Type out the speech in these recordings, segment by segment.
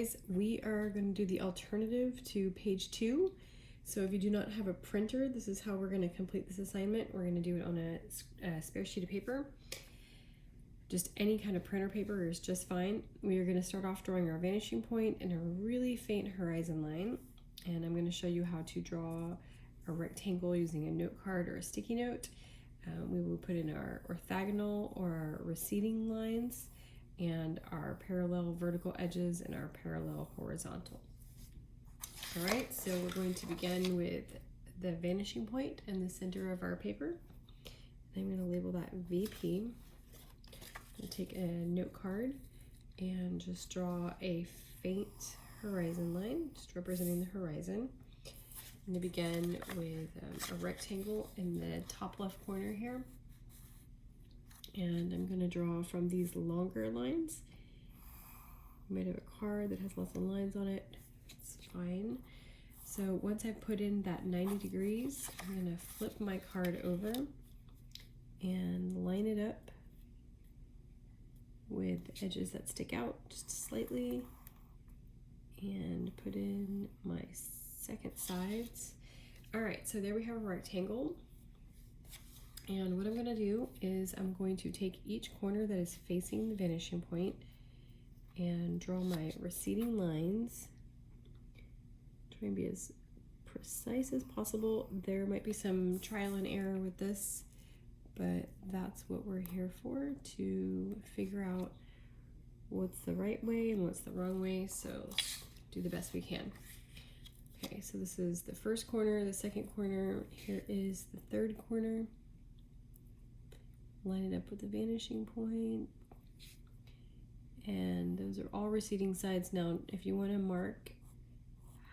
guys, we are going to do the alternative to page 2. So if you do not have a printer, this is how we're going to complete this assignment. We're going to do it on a spare sheet of paper. Just any kind of printer paper is just fine. We are going to start off drawing our vanishing point and a really faint horizon line. And I'm going to show you how to draw a rectangle using a note card or a sticky note. We will put in our orthogonal or our receding lines and our parallel vertical edges and our parallel horizontal. All right, so we're going to begin with the vanishing point in the center of our paper. I'm going to label that VP. I'm going to take a note card and just draw a faint horizon line, just representing the horizon. I'm going to begin with a rectangle in the top left corner here. And I'm going to draw from these longer lines. I might have a card that has lots of lines on it. It's fine. So once I put in that 90 degrees, I'm going to flip my card over and line it up with edges that stick out just slightly, and put in my second sides. All right, so there we have a rectangle. And what I'm going to do is I'm going to take each corner that is facing the vanishing point and draw my receding lines. Try and be as precise as possible. There might be some trial and error with this, but that's what we're here for, to figure out what's the right way and what's the wrong way. So do the best we can. Okay, so this is the first corner, the second corner. Here is the third corner. Line it up with the vanishing point. And those are all receding sides. Now, if you want to mark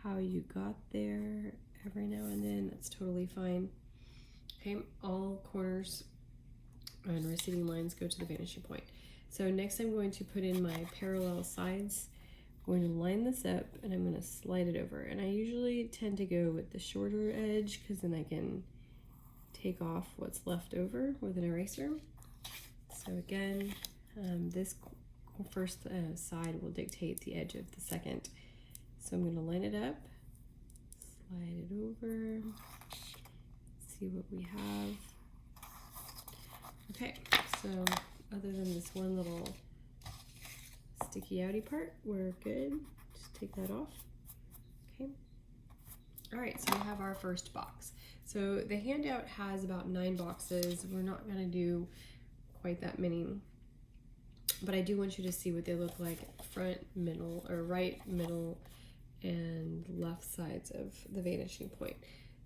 how you got there every now and then, that's totally fine. Okay, all corners and receding lines go to the vanishing point. So next I'm going to put in my parallel sides. I'm going to line this up and I'm going to slide it over. And I usually tend to go with the shorter edge because then I can take off what's left over with an eraser. So again, this first side will dictate the edge of the second. So I'm going to line it up, slide it over, see what we have. Okay, so other than this one little sticky outy part, we're good. Just take that off. Okay. All right, so we have our first box. So the handout has about 9 boxes. We're not going to do quite that many, but I do want you to see what they look like front, middle, or right, middle, and left sides of the vanishing point.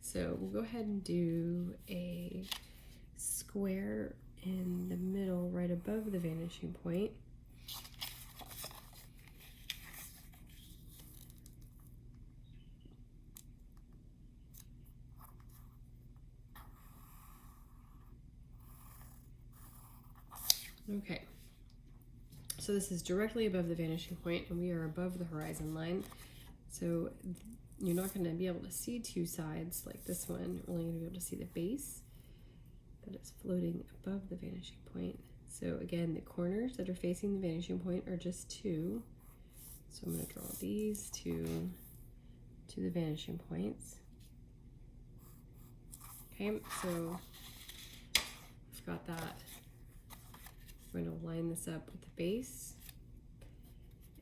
So we'll go ahead and do a square in the middle right above the vanishing point. Okay, so this is directly above the vanishing point and we are above the horizon line. So you're not going to be able to see 2 sides like this one. You're only going to be able to see the base that is floating above the vanishing point. So again, the corners that are facing the vanishing point are just 2. So I'm going to draw these 2 to the vanishing points. Okay, so I've got that. I'm going to line this up with the base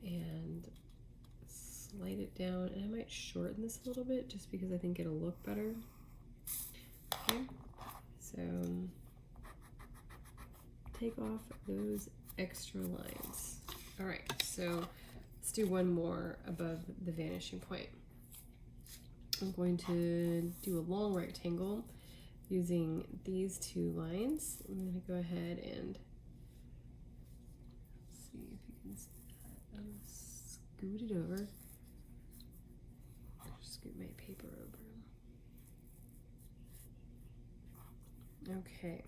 and slide it down, and I might shorten this a little bit just because I think it'll look better. Okay, so take off those extra lines. All right, so let's do one more above the vanishing point. I'm going to do a long rectangle using these 2 lines. I'm going to go ahead and see if you can see that. Scoot it over. Scoot my paper over. Okay.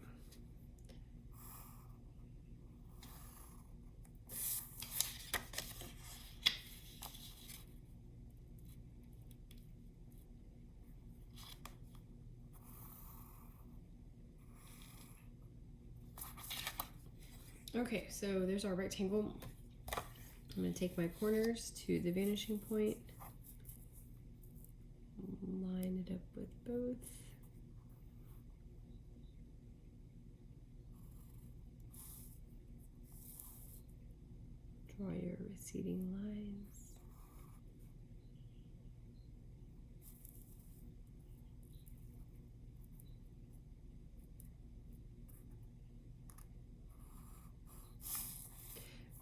Okay, so there's our rectangle. I'm going to take my corners to the vanishing point, line it up with both. Draw your receding lines.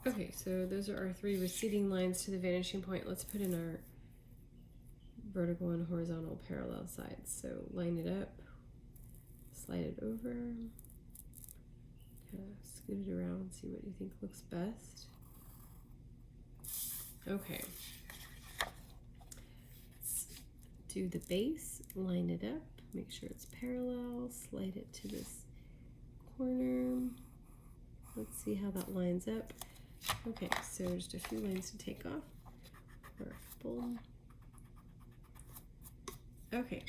Okay, so those are our 3 receding lines to the vanishing point. Let's put in our vertical and horizontal parallel sides. So line it up, slide it over, kind of scoot it around, see what you think looks best. Okay. Let's do the base, line it up, make sure it's parallel, slide it to this corner. Let's see how that lines up. Okay, so just a few lines to take off, or a couple. Okay,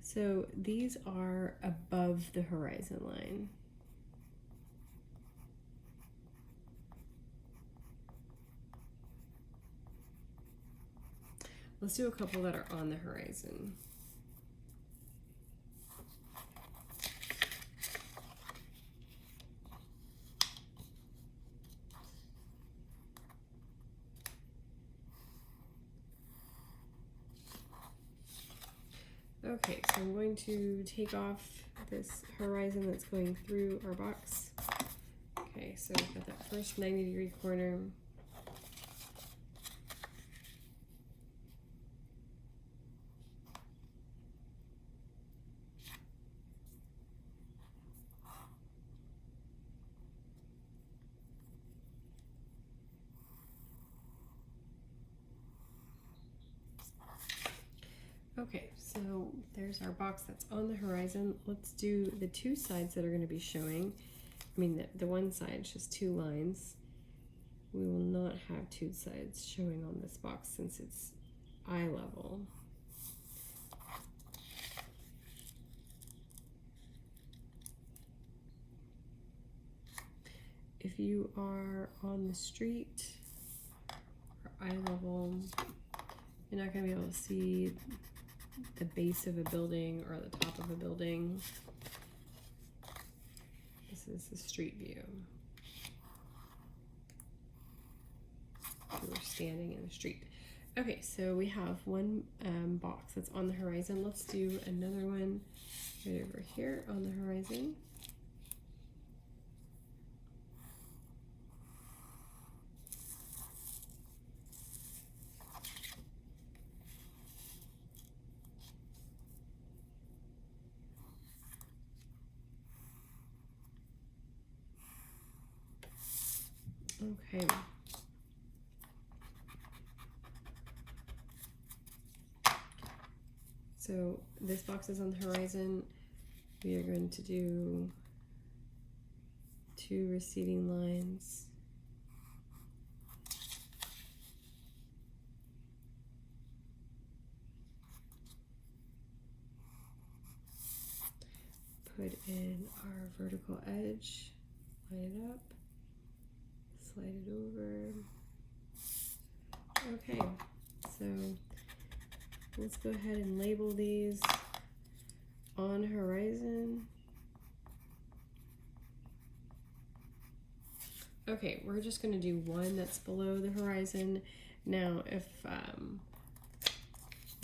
so these are above the horizon line. Let's do a couple that are on the horizon. Okay, so I'm going to take off this horizon that's going through our box. Okay, so we've got that first 90-degree corner. Okay, so there's our box that's on the horizon. Let's do the 2 sides that are going to be showing. I mean, the one side is just 2 lines. We will not have 2 sides showing on this box since it's eye level. If you are on the street or eye level, you're not going to be able to see the base of a building or the top of a building. This is the street view. We're standing in the street. Okay, so we have one box that's on the horizon. Let's do another one right over here on the horizon. Okay. So this box is on the horizon. We are going to do 2 receding lines. Put in our vertical edge, line it up, slide it over. Okay, so let's go ahead and label these on horizon. Okay, we're just going to do one that's below the horizon. Now, if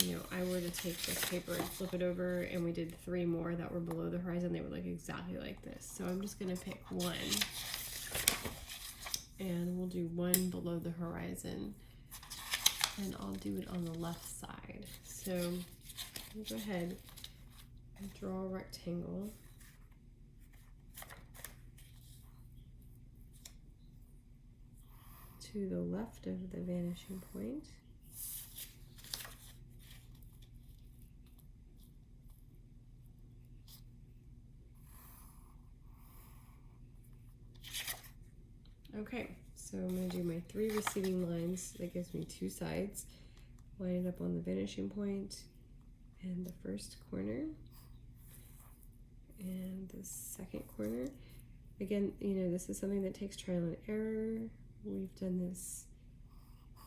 you know, I were to take this paper and flip it over and we did 3 more that were below the horizon, they would look exactly like this. So I'm just going to pick one and we'll do one below the horizon, and I'll do it on the left side. So I'll go ahead and draw a rectangle. To the left of the vanishing point. Okay, so I'm going to do my 3 receding lines. That gives me 2 sides. Line it up on the vanishing point and the first corner and the second corner. Again, you know, this is something that takes trial and error. We've done this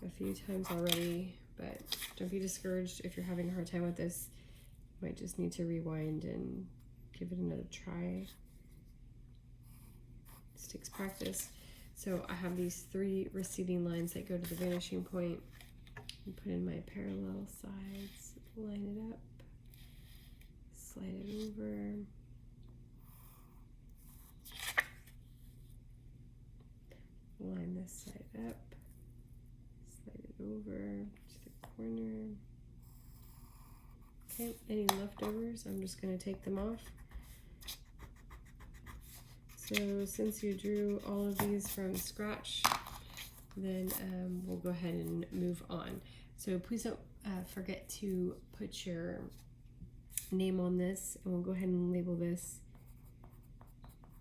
a few times already, but don't be discouraged if you're having a hard time with this. You might just need to rewind and give it another try. This takes practice. So I have these 3 receding lines that go to the vanishing point. And put in my parallel sides, line it up, slide it over. Line this side up, slide it over to the corner. Okay, any leftovers, I'm just going to take them off. So since you drew all of these from scratch, then we'll go ahead and move on. So please don't forget to put your name on this, and we'll go ahead and label this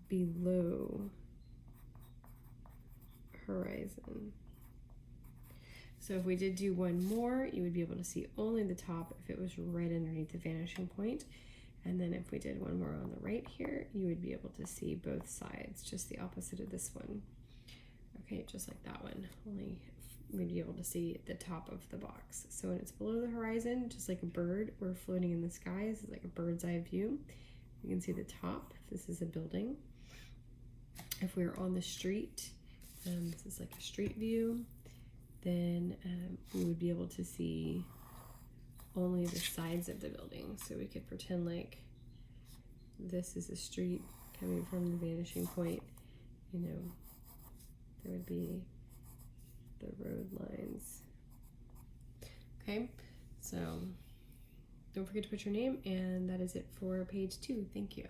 below horizon. So if we did do one more, you would be able to see only the top if it was right underneath the vanishing point. And then if we did one more on the right here, you would be able to see both sides, just the opposite of this one. Okay, just like that one, only we'd be able to see the top of the box. So when it's below the horizon, just like a bird, we're floating in the sky. This is like a bird's eye view. You can see the top. This is a building. If we're on the street, this is like a street view, then we would be able to see only the sides of the building. So we could pretend like this is a street coming from the vanishing point. You know, there would be the road lines. Okay, so don't forget to put your name, and that is it for page 2. Thank you.